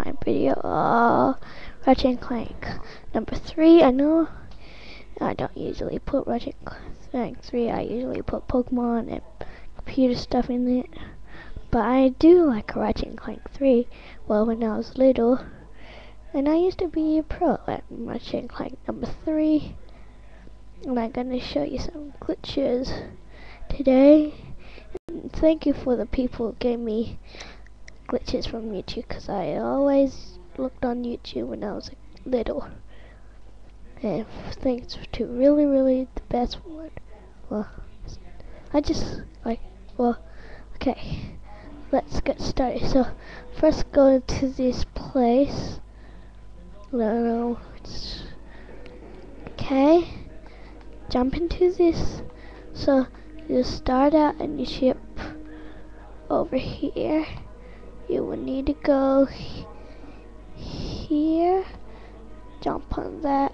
my video. Ratchet and Clank number 3. I know I don't usually put Ratchet and Clank 3. I usually put Pokemon and computer stuff in it. But I do like Ratchet and Clank 3. Well, when I was little. And I used to be a pro at Ratchet and Clank number 3. And I'm going to show you some glitches today. And thank you for the people who gave me glitches from YouTube, because I always looked on YouTube when I was little. And thanks to really the best one. Well, I just like, well, okay, let's get started. So first go to this place. No, okay, jump into this. So you start out and you ship over here. You will need to go here, jump on that,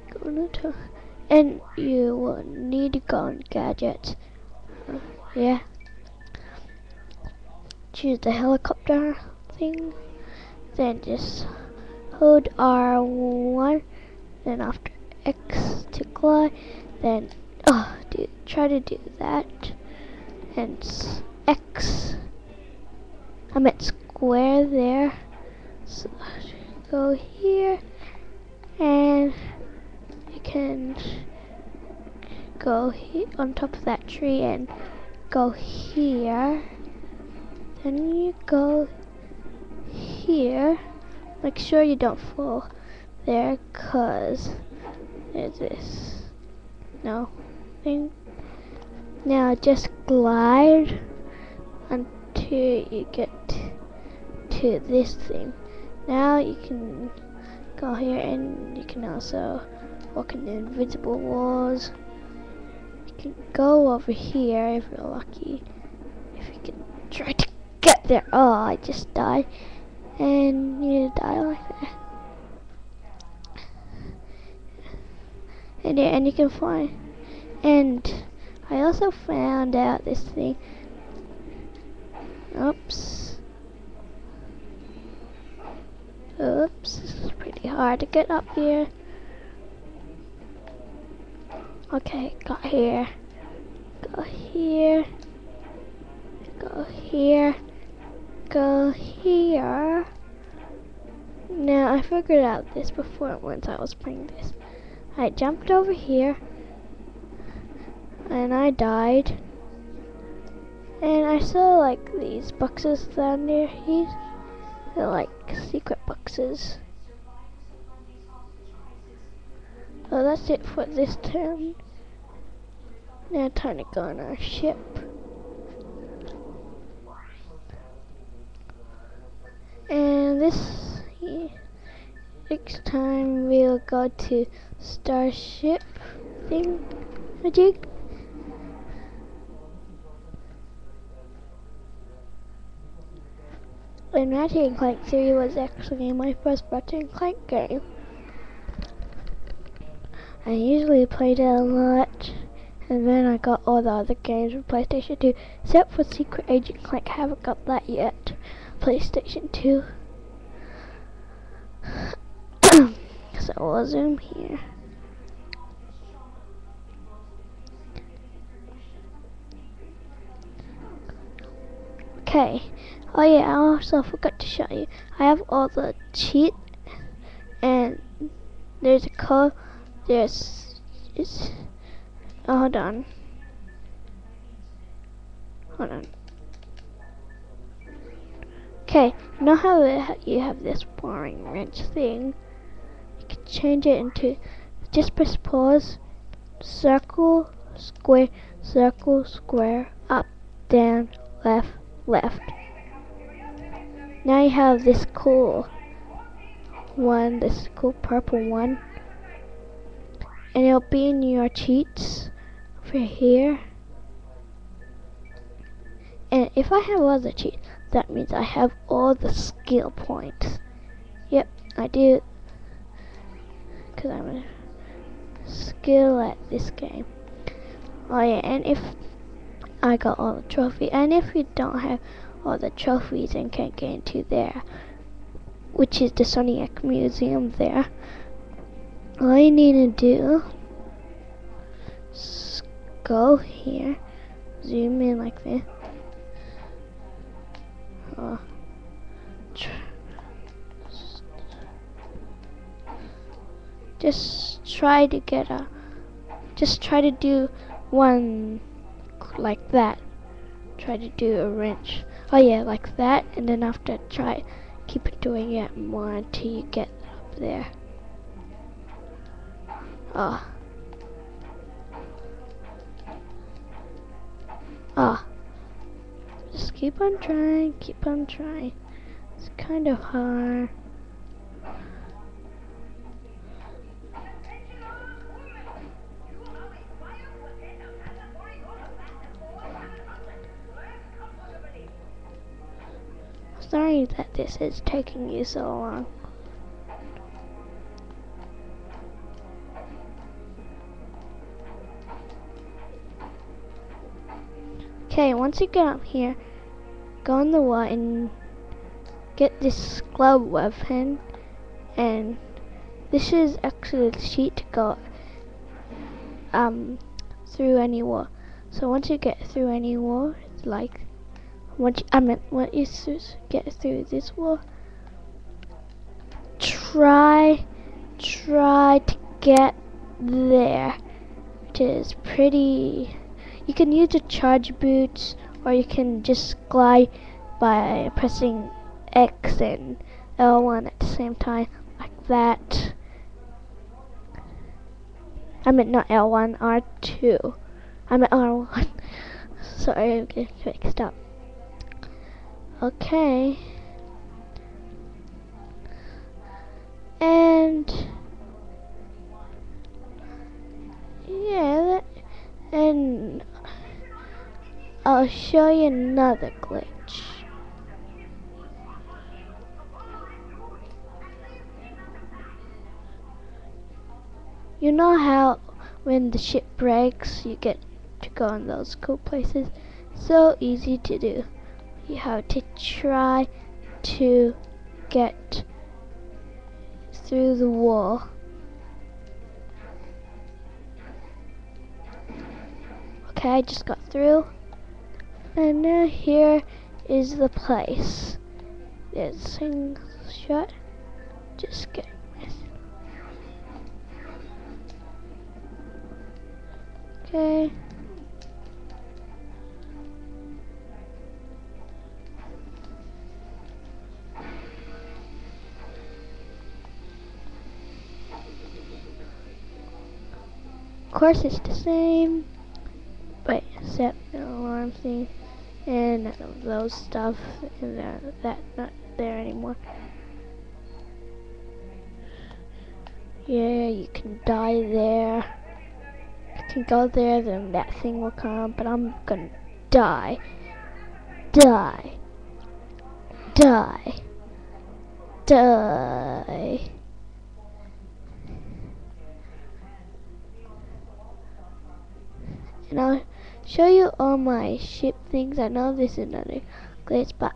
go to, and you will need to go on gadgets. Yeah, choose the helicopter thing, then just hold R1, then after X to glide, then try to do that, and X. I meant square there. So go here, and you can go on top of that tree and go here. Then you go here. Make sure you don't fall there, cause there's this thing. Now just glide until you get to this thing. Now you can go here, and you can also walk in the invisible walls. You can go over here if you're lucky. If you can try to get there. Oh, I just died. And you die like that. And you can fly. And I also found out this thing. Oops, it's pretty hard to get up here. Okay, got here. Go here. Go here. Go here. Now, I figured out this before once I was playing this. I jumped over here, and I died. And I saw like these boxes down there. They're like secret boxes. So that's it for this turn. Now time to go on our ship. And next time we'll go to Starship thing magic. And Ratchet and Clank 3 was actually my first Ratchet and Clank game. I usually played it a lot, and then I got all the other games for PlayStation 2, except for Secret Agent Clank. I haven't got that yet. PlayStation 2. So we'll zoom here. Okay. Oh yeah, I also forgot to show you. I have all the cheat, and there's a code. Hold on. Okay, you know how you have this boring wrench thing? You can change it into, just press pause, circle, square, up, down, left. Now you have this cool one, this cool purple one, and it'll be in your cheats over here. And if I have all the cheats, that means I have all the skill points. Yep, I do, because I'm a skill at this game. Oh yeah, and if I got all the trophy, and if you don't have all the trophies and can't get into there, which is the Sonic Museum there. All you need to do is go here, zoom in like this. Just try to do one like that. Try to do a wrench. Oh yeah, like that, and then after keep doing it more until you get up there. Just keep on trying, It's kind of hard. Sorry that this is taking you so long. Okay, once you get up here, go in the wall and get this glove weapon, and this is actually the sheet to go through any wall. So once you get through any wall, it's like once you get through this wall, try to get there, which is pretty. You can use the charge boots, or you can just glide by pressing X and L1 at the same time, like that. I meant not L1, R2. I meant R1. Sorry, I'm getting mixed up. Okay. And yeah, and I'll show you another glitch. You know how when the ship breaks, you get to go in those cool places? So easy to do. You have to try to get through the wall. Okay, I just got through. And now here is the place. This thing shut. Just get this. Okay. Of course it's the same, but except the alarm thing and none of those stuff, and that not there anymore. Yeah, you can die there. You can go there, then that thing will come, but I'm gonna die. Die. Die. Die. And I'll show you all my ship things. I know this is another glitch, but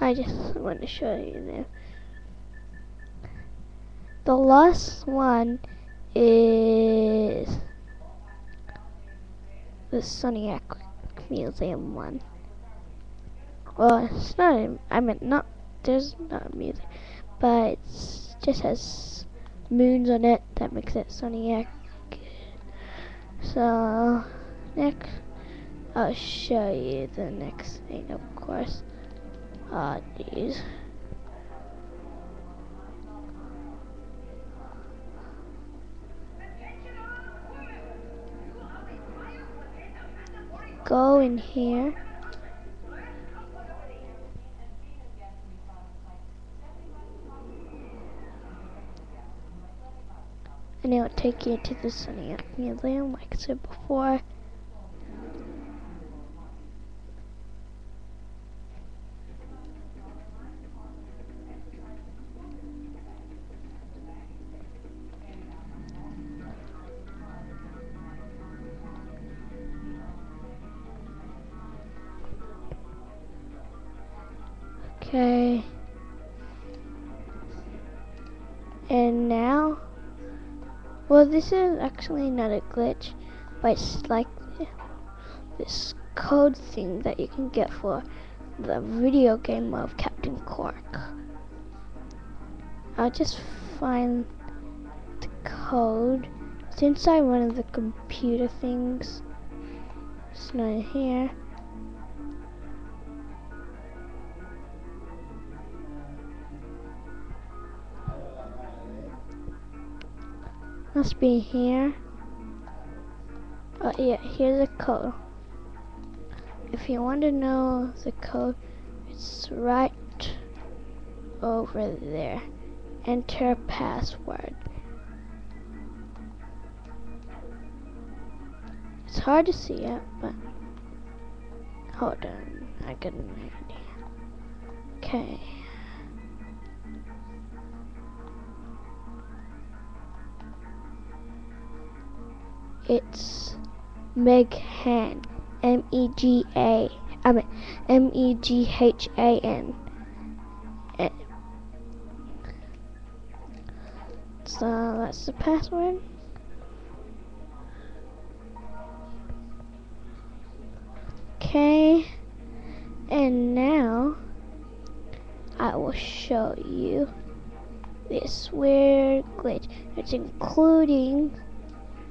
I just want to show you them. The last one is the Sonic Museum one. Well, it's not. I meant not. There's not a museum, but it just has moons on it. That makes it Sonic. So next, I'll show you the next thing, of course. These. Go in here. And it will take you to the Sonic Museum, like I said before. Well, this is actually not a glitch, but it's like this code thing that you can get for the video game of Captain Cork. I'll just find the code. It's inside one of the computer things. It's not in here. Must be here. Oh yeah, here's the code. If you want to know the code, it's right over there. Enter password. It's hard to see it, but hold on, I got an idea. Okay. It's Meghan, Meghan. So that's the password. Okay, and now I will show you this weird glitch. It's including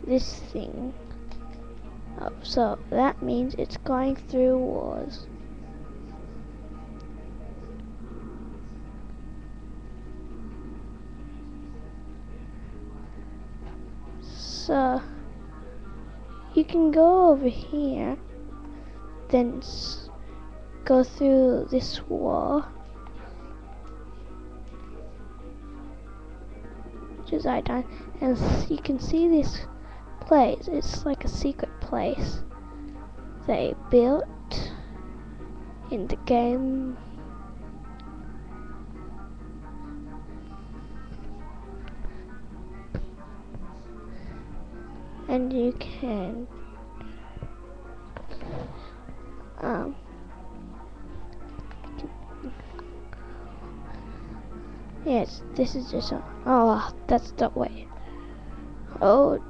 this thing. Oh, so that means it's going through walls. So you can go over here, then go through this wall, which is I done, and you can see this place. It's like a secret place they built in the game. And you can yes, this is just oh, that's the way. Oh,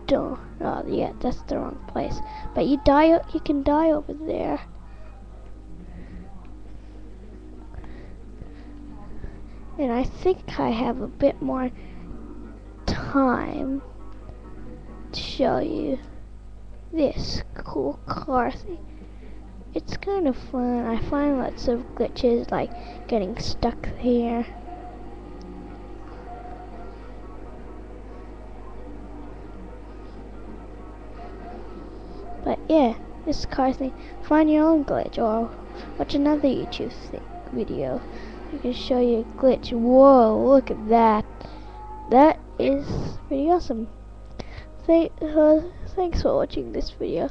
don't. Oh, yeah, that's the wrong place. But you can die over there. And I think I have a bit more time to show you this cool car thing. It's kind of fun. I find lots of glitches, like getting stuck here. But yeah, this car thing. Find your own glitch or watch another YouTube video. I can show you a glitch. Whoa, look at that. That is pretty awesome. Thanks for watching this video.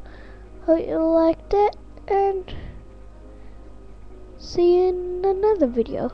Hope you liked it, and see you in another video.